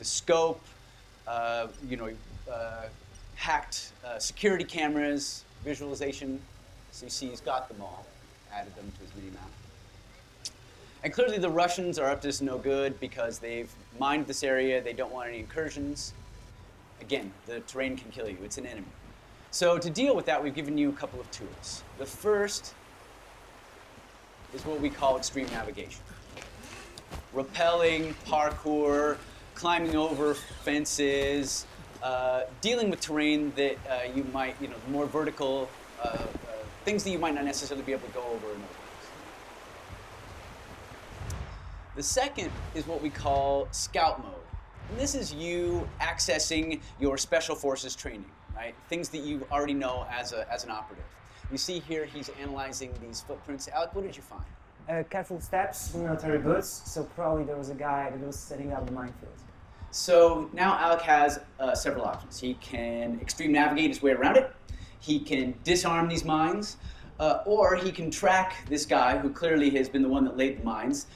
the scope, you know, hacked security cameras, visualization. So you see he's got them all, added them to his mini-map. And clearly the Russians are up to this no good because they've mined this area, they don't want any incursions. Again, the terrain can kill you, it's an enemy. So to deal with that, we've given you a couple of tools. The first is what we call extreme navigation. Rappelling, parkour, climbing over fences, dealing with terrain that you might, more vertical, things that you might not necessarily be able to go over in other ways. The second is what we call scout mode. And this is you accessing your special forces training, right? Things that you already know as an operative. You see here he's analyzing these footprints. Alec, what did you find? Careful steps, military boots, so probably there was a guy that was setting up the minefield. So now Alec has several options. He can extreme navigate his way around it, he can disarm these mines, or he can track this guy, who clearly has been the one that laid the mines,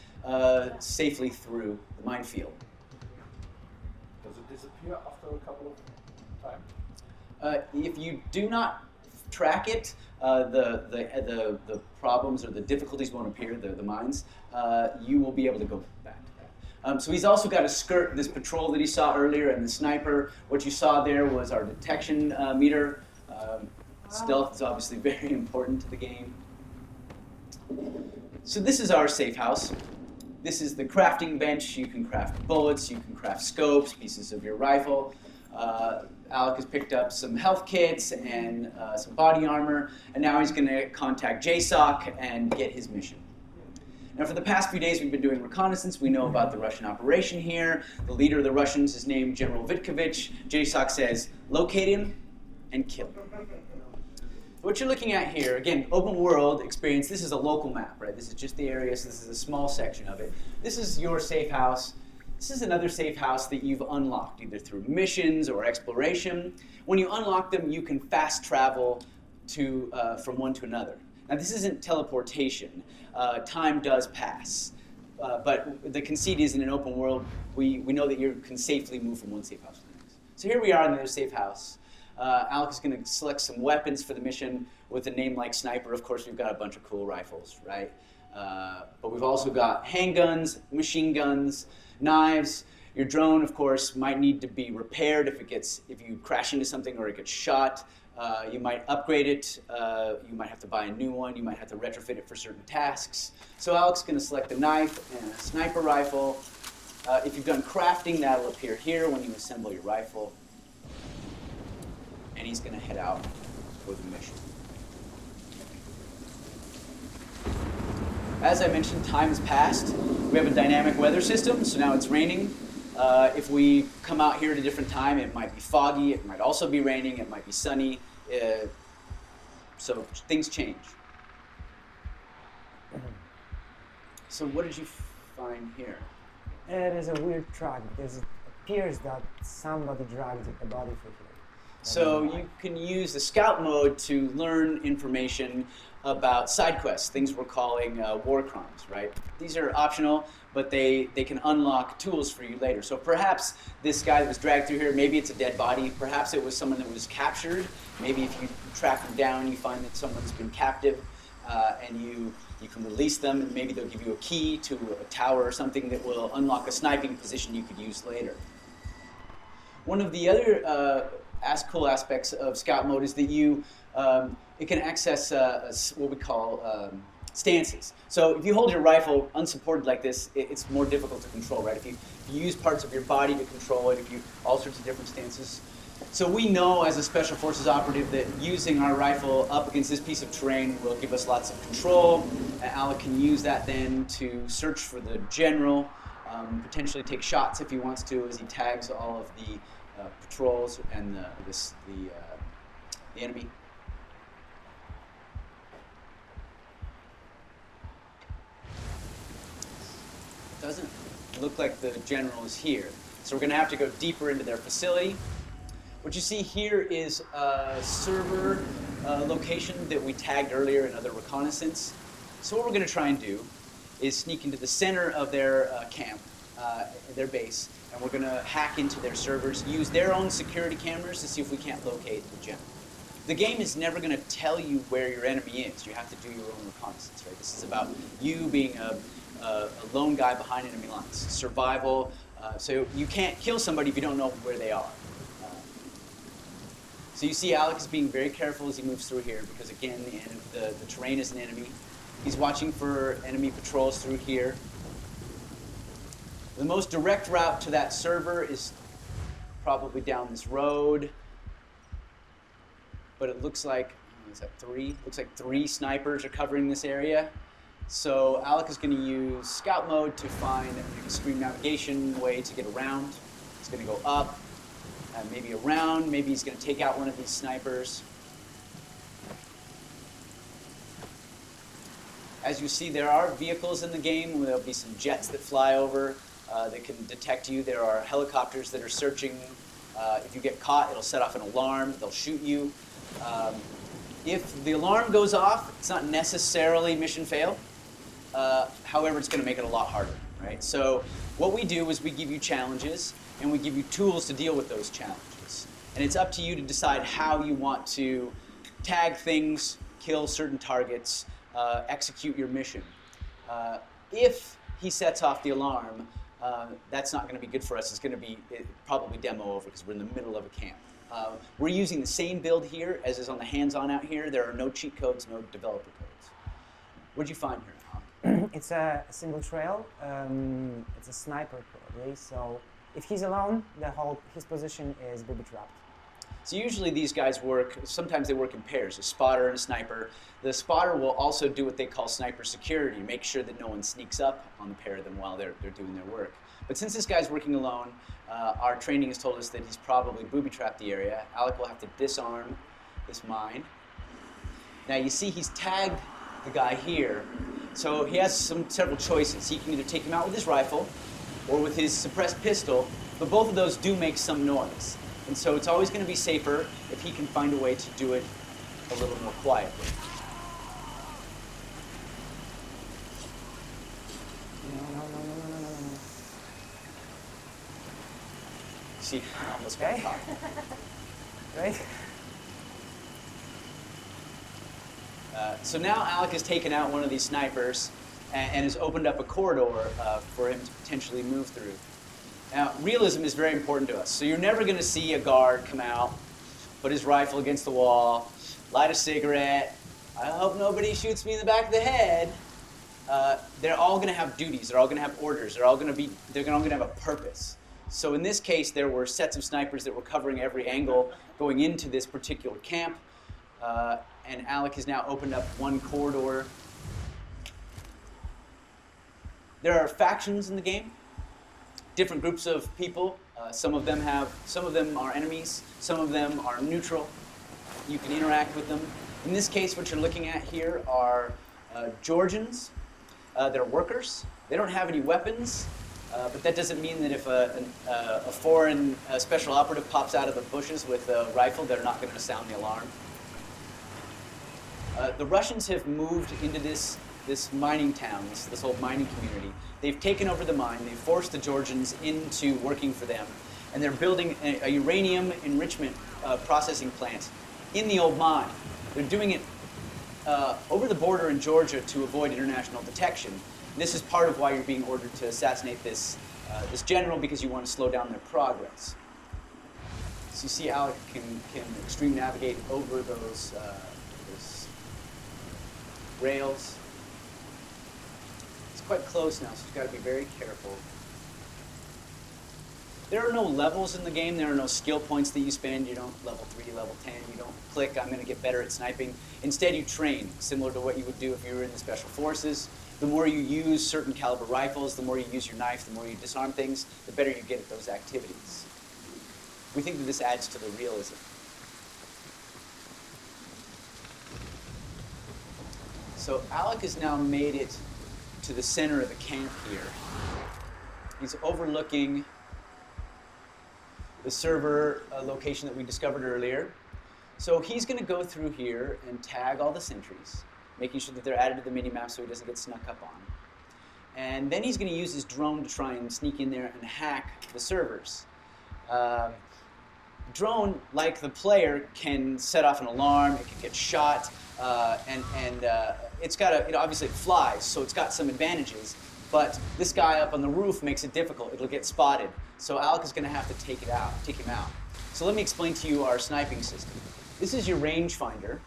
safely through the minefield. Does it disappear after a couple of times? If you do not track it, the problems or the difficulties won't appear, the mines. You will be able to go back to that. So he's also got to skirt this patrol that he saw earlier and the sniper. What you saw there was our detection meter. Stealth is obviously very important to the game. So this is our safe house. This is the crafting bench. You can craft bullets, you can craft scopes, pieces of your rifle. Alec has picked up some health kits and some body armor, and now he's going to contact JSOC and get his mission. Now, for the past few days, we've been doing reconnaissance. We know about the Russian operation here. The leader of the Russians is named General Vitkovich. JSOC says, locate him and kill him. What you're looking at here, again, open world experience. This is a local map, right? This is just the area, so this is a small section of it. This is your safe house. This is another safe house that you've unlocked, either through missions or exploration. When you unlock them, you can fast travel from one to another. Now, this isn't teleportation. Time does pass. But the conceit is, in an open world, we know that you can safely move from one safe house to the next. So here we are in another safe house. Alec is going to select some weapons for the mission with a name like Sniper. Of course, we've got a bunch of cool rifles, right? But we've also got handguns, machine guns, knives. Your drone, of course, might need to be repaired if you crash into something or it gets shot. You might upgrade it. You might have to buy a new one. You might have to retrofit it for certain tasks. So Alec's going to select a knife and a sniper rifle. If you've done crafting, that'll appear here when you assemble your rifle. And he's going to head out for the mission. As I mentioned, time has passed. We have a dynamic weather system, so now it's raining. If we come out here at a different time, it might be foggy, it might also be raining, it might be sunny. So things change. So what did you find here? It is a weird track because it appears that somebody dragged a body through here. So you can use the scout mode to learn information about side quests, things we're calling war crimes, right? These are optional, but they can unlock tools for you later. So perhaps this guy that was dragged through here, maybe it's a dead body, perhaps it was someone that was captured. Maybe if you track them down, you find that someone's been captive, and you can release them, and maybe they'll give you a key to a tower or something that will unlock a sniping position you could use later. One of the other cool aspects of scout mode is that it can access what we call stances. So if you hold your rifle unsupported like this, it's more difficult to control, right? If you use parts of your body to control it, if you all sorts of different stances. So we know as a Special Forces operative that using our rifle up against this piece of terrain will give us lots of control. And Alec can use that then to search for the general, potentially take shots if he wants to as he tags all of the patrols and the enemy. Doesn't look like the general is here. So we're going to have to go deeper into their facility. What you see here is a server location that we tagged earlier in other reconnaissance. So what we're going to try and do is sneak into the center of their camp, their base, and and we're going to hack into their servers, use their own security cameras to see if we can't locate the gem. The game is never going to tell you where your enemy is. You have to do your own reconnaissance, right? This is about you being a lone guy behind enemy lines. Survival, so you can't kill somebody if you don't know where they are. So you see Alex is being very careful as he moves through here because, again, the terrain is an enemy. He's watching for enemy patrols through here. The most direct route to that server is probably down this road. But it looks like, is that 3? Looks like 3 snipers are covering this area. So Alec is going to use scout mode to find an extreme navigation way to get around. He's going to go up, maybe around, maybe he's going to take out one of these snipers. As you see, there are vehicles in the game. There'll be some jets that fly over that can detect you. There are helicopters that are searching. If you get caught, it'll set off an alarm. They'll shoot you. If the alarm goes off, it's not necessarily mission fail. However, it's going to make it a lot harder, right? So what we do is we give you challenges, and we give you tools to deal with those challenges. And it's up to you to decide how you want to tag things, kill certain targets, execute your mission. If he sets off the alarm, that's not going to be good for us. It's going to be probably demo over because we're in the middle of a camp. We're using the same build here as is on the hands-on out here. There are no cheat codes, no developer codes. What did you find here? It's a single trail. It's a sniper probably. So if he's alone, his position is booby-trapped. So usually these guys work, sometimes they work in pairs, a spotter and a sniper. The spotter will also do what they call sniper security, make sure that no one sneaks up on the pair of them while they're doing their work. But since this guy's working alone, our training has told us that he's probably booby-trapped the area. Alec will have to disarm this mine. Now you see he's tagged the guy here, so he has several choices. He can either take him out with his rifle or with his suppressed pistol, but both of those do make some noise. And so it's always going to be safer if he can find a way to do it a little more quietly. No. See, I almost got caught. Right? So now Alec has taken out one of these snipers and has opened up a corridor for him to potentially move through. Now, realism is very important to us. So you're never going to see a guard come out, put his rifle against the wall, light a cigarette. I hope nobody shoots me in the back of the head. They're all going to have duties. They're all going to have orders. They're all going to have a purpose. So in this case, there were sets of snipers that were covering every angle going into this particular camp. And Alec has now opened up one corridor. There are factions in the game. Different groups of people. Some of them are enemies. Some of them are neutral. You can interact with them. In this case, what you're looking at here are Georgians. They're workers. They don't have any weapons, but that doesn't mean that if a foreign special operative pops out of the bushes with a rifle, they're not going to sound the alarm. The Russians have moved into this mining town, this whole mining community. They've taken over the mine, they've forced the Georgians into working for them, and they're building a uranium enrichment processing plant in the old mine. They're doing it over the border in Georgia to avoid international detection. And this is part of why you're being ordered to assassinate this general, because you want to slow down their progress. So you see Alec can extreme navigate over those rails. It's quite close now, so you've got to be very careful. There are no levels in the game. There are no skill points that you spend. You don't level 3, level 10. You don't click, I'm going to get better at sniping. Instead, you train, similar to what you would do if you were in the Special Forces. The more you use certain caliber rifles, the more you use your knife, the more you disarm things, the better you get at those activities. We think that this adds to the realism. So Alec has now made it to the center of the camp here. He's overlooking the server location that we discovered earlier. So he's going to go through here and tag all the sentries, making sure that they're added to the minimap so he doesn't get snuck up on. And then he's going to use his drone to try and sneak in there and hack the servers. Drone, like the player, can set off an alarm, it can get shot, and it's got obviously it flies, so it's got some advantages, but this guy up on the roof makes it difficult. It'll get spotted. So Alec is going to have to take him out. So let me explain to you our sniping system. This is your rangefinder.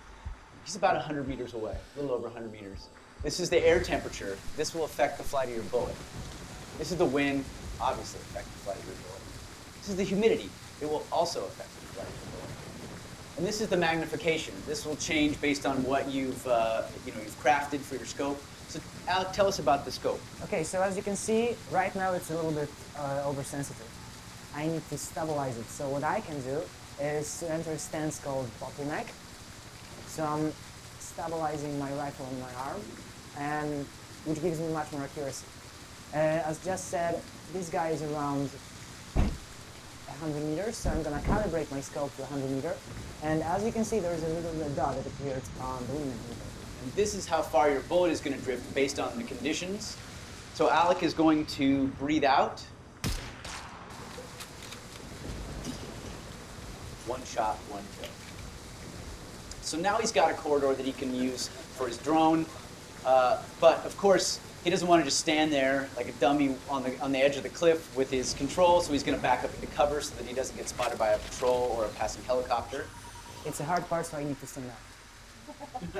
He's about 100 meters away, a little over 100 meters. This is the air temperature. This will affect the flight of your bullet. This is the wind, obviously affect the flight of your bullet. This is the humidity. It will also affect the flight of your bullet. And this is the magnification. This will change based on what you've crafted for your scope. So Alec, tell us about the scope. Okay, so as you can see, right now it's a little bit oversensitive. I need to stabilize it. So what I can do is to enter a stance called bottleneck. So I'm stabilizing my rifle on my arm, and which gives me much more accuracy. As just said, this guy is around 100 meters, so I'm going to calibrate my scope to 100 meters. And as you can see, there's a little red dot that appeared on the lumen. And this is how far your bullet is going to drift based on the conditions. So Alec is going to breathe out. One shot, one kill. So now he's got a corridor that he can use for his drone, but of course he doesn't want to just stand there like a dummy on the edge of the cliff with his control, so he's going to back up into cover so that he doesn't get spotted by a patrol or a passing helicopter. It's a hard part, so I need to stand up.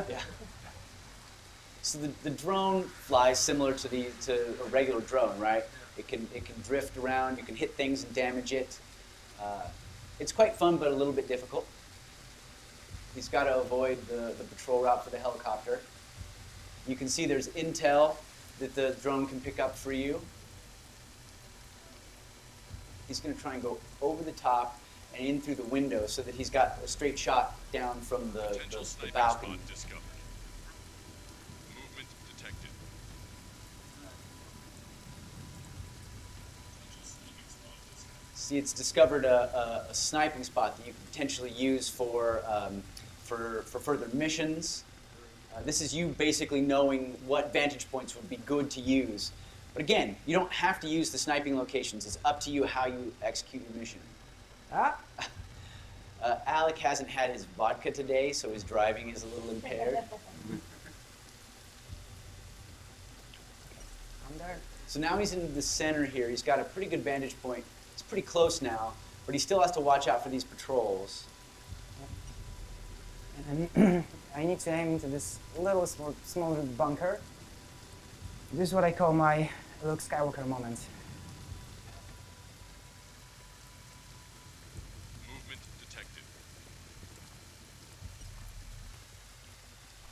Yeah. So the drone flies similar to a regular drone, right? It can drift around, you can hit things and damage it. It's quite fun, but a little bit difficult. He's got to avoid the patrol route for the helicopter. You can see there's intel that the drone can pick up for you. He's going to try and go over the top and in through the window so that he's got a straight shot down from the balcony. Movement detected. See, it's discovered a sniping spot that you can potentially use for further missions. This is you basically knowing what vantage points would be good to use. But again, you don't have to use the sniping locations. It's up to you how you execute your mission. Alec hasn't had his vodka today, so his driving is a little impaired. I'm there. So now he's in the center here. He's got a pretty good vantage point. It's pretty close now, but he still has to watch out for these patrols. And I need to aim into this little small bunker. This is what I call my Luke Skywalker moment. Movement detected.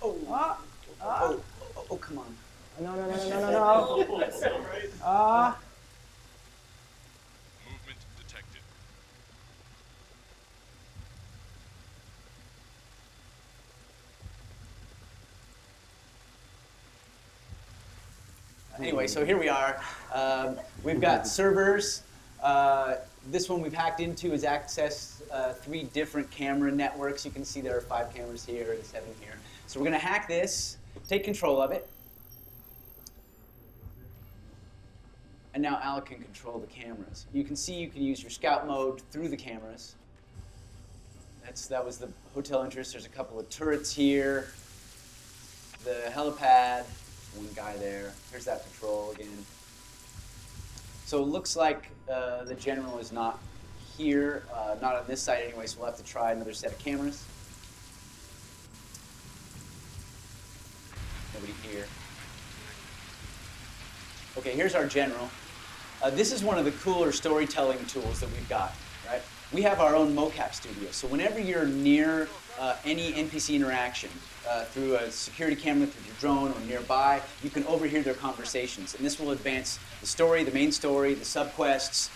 Oh, come on. No. Oh, that's so right. Movement detected. Anyway, so here we are. We've got servers. This one we've hacked into is access 3 different camera networks. You can see there are 5 cameras here and 7 here. So we're going to hack this, take control of it. And now Alec can control the cameras. You can see you can use your scout mode through the cameras. That was the hotel entrance. There's a couple of turrets here. The helipad. One guy there. Here's that patrol again. So it looks like the general is not here, not on this side anyway, so we'll have to try another set of cameras. Nobody here. Okay, here's our general. This is one of the cooler storytelling tools that we've got, right? We have our own mocap studio, so whenever you're near any NPC interaction through a security camera, through your drone, or nearby, you can overhear their conversations, and this will advance the story, the main story, the subquests,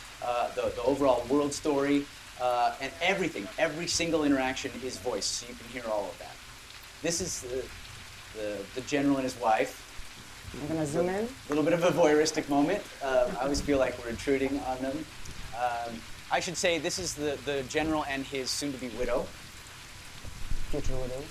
the overall world story, and everything. Every single interaction is voiced, so you can hear all of that. This is the general and his wife. I'm gonna zoom in. A little bit of a voyeuristic moment. I always feel like we're intruding on them. I should say this is the general and his soon-to-be widow. Future widow.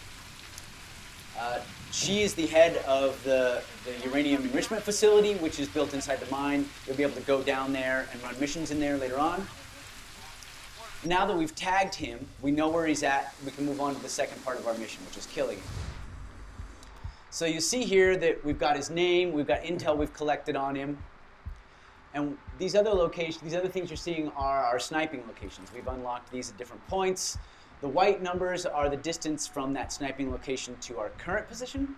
She is the head of the uranium enrichment facility, which is built inside the mine. You'll be able to go down there and run missions in there later on. Now that we've tagged him, we know where he's at, we can move on to the second part of our mission, which is killing him. So you see here that we've got his name, we've got intel we've collected on him. And these other locations, these other things you're seeing are our sniping locations. We've unlocked these at different points. The white numbers are the distance from that sniping location to our current position.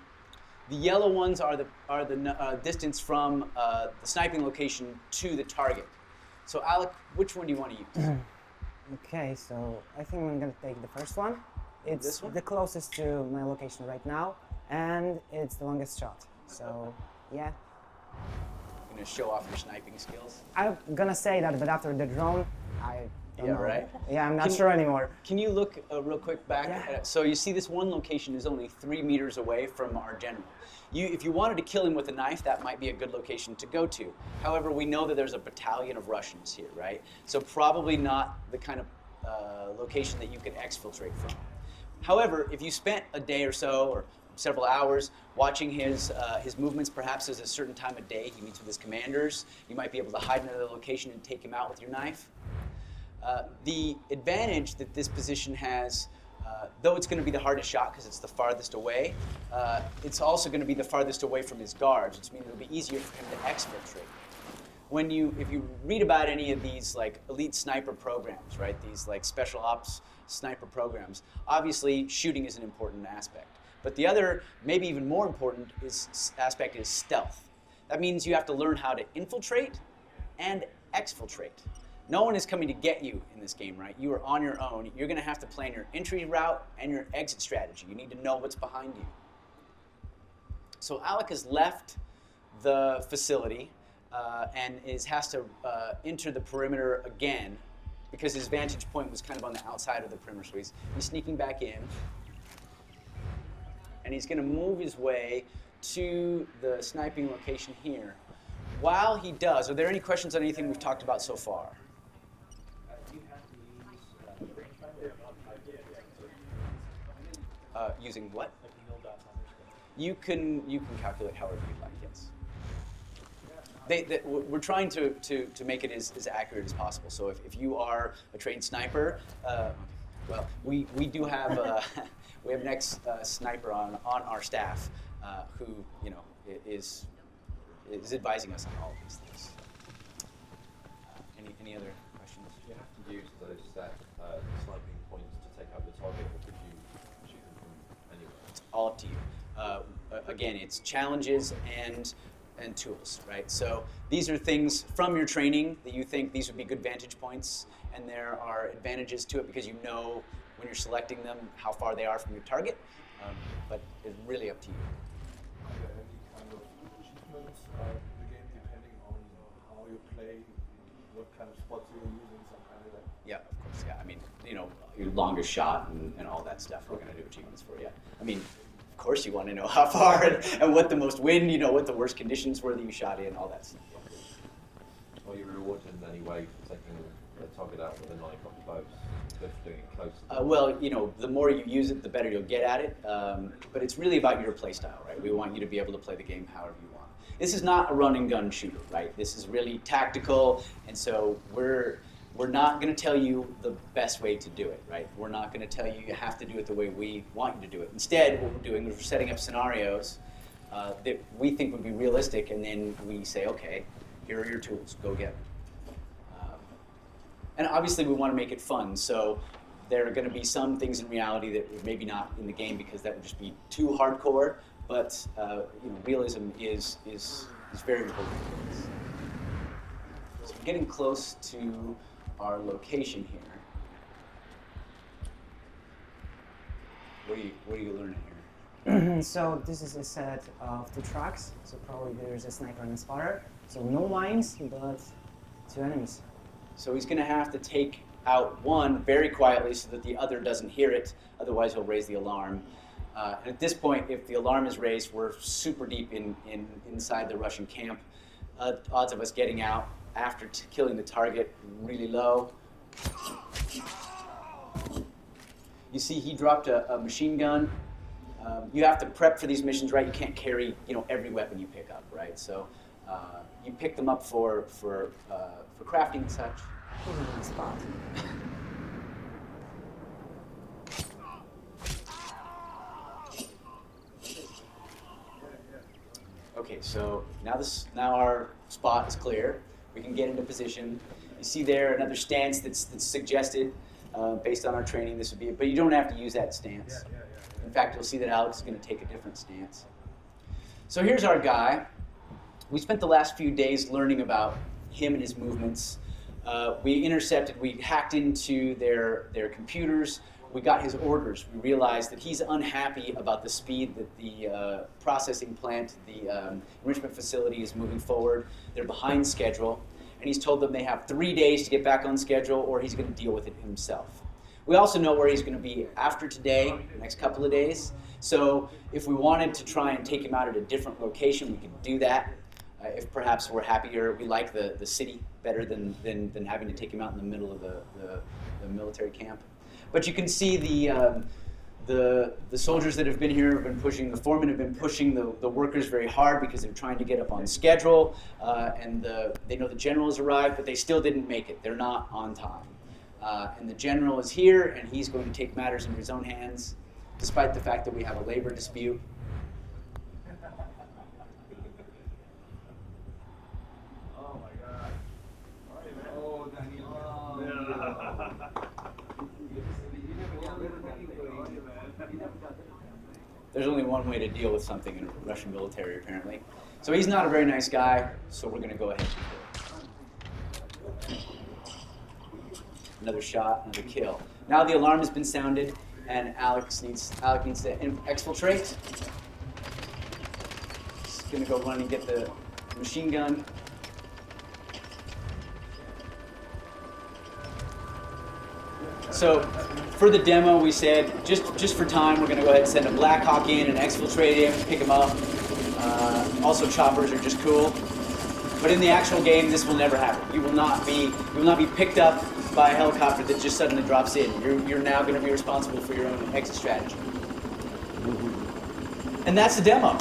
The yellow ones are the distance from the sniping location to the target. So Alec, which one do you want to use? Okay, so I think I'm gonna take the first one. It's This one? the closest to my location right now, and it's the longest shot. So yeah, You're going to show off your sniping skills. I'm gonna say that, but after the drone, I don't Yeah, know. right? Yeah, I'm not Can- sure anymore. Can you look real quick back? Yeah. So you see this one location is only 3 meters away from our general. If you wanted to kill him with a knife, that might be a good location to go to. However, we know that there's a battalion of Russians here, right? So probably not the kind of location that you can exfiltrate from. However, if you spent a day or so, or several hours, watching his movements, perhaps there's a certain time of day he meets with his commanders, you might be able to hide in another location and take him out with your knife. The advantage that this position has, though it's going to be the hardest shot because it's the farthest away, it's also going to be the farthest away from his guards, which means it'll be easier for him to exfiltrate. If you read about any of these like elite sniper programs, right? These like special ops sniper programs, obviously shooting is an important aspect. But the other, maybe even more important, aspect is stealth. That means you have to learn how to infiltrate and exfiltrate. No one is coming to get you in this game, right? You are on your own. You're going to have to plan your entry route and your exit strategy. You need to know what's behind you. So Alec has left the facility and has to enter the perimeter again because his vantage point was kind of on the outside of the perimeter. So he's sneaking back in. And he's going to move his way to the sniping location here. While he does, are there any questions on anything we've talked about so far? Using what? You can calculate however you'd like, yes. We're trying to make it as accurate as possible. So if you are a trained sniper, well, we do have we have an ex-sniper on our staff who is advising us on all of these things. Any other questions? Do you have to use those set sniping points to take out the target, or could you shoot them from anywhere? It's all up to you. Again, it's challenges and tools, right? So these are things from your training that you think these would be good vantage points, and there are advantages to it because you know when you're selecting them how far they are from your target, but it's really up to you. Are there any kind of achievements in the game depending on how you play, what kind of spots you're using, some kind of that? Yeah, of course, yeah. I mean, your longest shot and all that stuff, we're going to do achievements for you. I mean, of course you want to know how far and what the most wind, what the worst conditions were that you shot in, all that stuff. Are you rewarded in any way for taking the target out with a knife up close, just doing it close? Well, the more you use it, the better you'll get at it. But it's really about your play style, right? We want you to be able to play the game however you want. This is not a run and gun shooter, right? This is really tactical, and so we're not going to tell you the best way to do it, right? We're not going to tell you have to do it the way we want you to do it. Instead, what we're doing is we're setting up scenarios that we think would be realistic, and then we say, okay, here are your tools, go get them. And obviously we want to make it fun, so there are going to be some things in reality that are maybe not in the game because that would just be too hardcore, but realism is very important for us. So we're getting close to our location here. What are you learning here? So this is a set of 2 tracks. So probably there's a sniper and a spotter. So no lines, but 2 enemies. So he's going to have to take out one very quietly so that the other doesn't hear it. Otherwise, he'll raise the alarm. And at this point, if the alarm is raised, we're super deep inside the Russian camp. Odds of us getting out after killing the target really low. You see, he dropped a machine gun. You have to prep for these missions, right? You can't carry, every weapon you pick up, right? So you pick them up for crafting and such. Put it in the spot. Okay, so now our spot is clear. We can get into position. You see there another stance that's suggested based on our training. This would be, but you don't have to use that stance. In fact, you'll see that Alex is going to take a different stance. So here's our guy. We spent the last few days learning about him and his movements. We hacked into their computers. We got his orders. We realized that he's unhappy about the speed that the processing plant, the enrichment facility is moving forward. They're behind schedule. And he's told them they have 3 days to get back on schedule or he's going to deal with it himself. We also know where he's going to be after today, the next couple of days. So if we wanted to try and take him out at a different location, we could do that. If perhaps we're happier, we like the city better than having to take him out in the middle of the military camp. But you can see the soldiers that have been here have been pushing, the foremen have been pushing the workers very hard because they're trying to get up on schedule. And they know the general has arrived, but they still didn't make it. They're not on time. And the general is here, and he's going to take matters into his own hands, despite the fact that we have a labor dispute. Oh my God. There's only one way to deal with something in the Russian military, apparently. So he's not a very nice guy, so we're going to go ahead and kill him. Another shot, another kill. Now the alarm has been sounded, and Alex needs to exfiltrate. He's going to go run and get the machine gun. So for the demo, we said, just for time, we're going to go ahead and send a Black Hawk in and exfiltrate him, pick him up. Also, choppers are just cool. But in the actual game, this will never happen. You will not be picked up by a helicopter that just suddenly drops in. You're now going to be responsible for your own exit strategy. And that's the demo.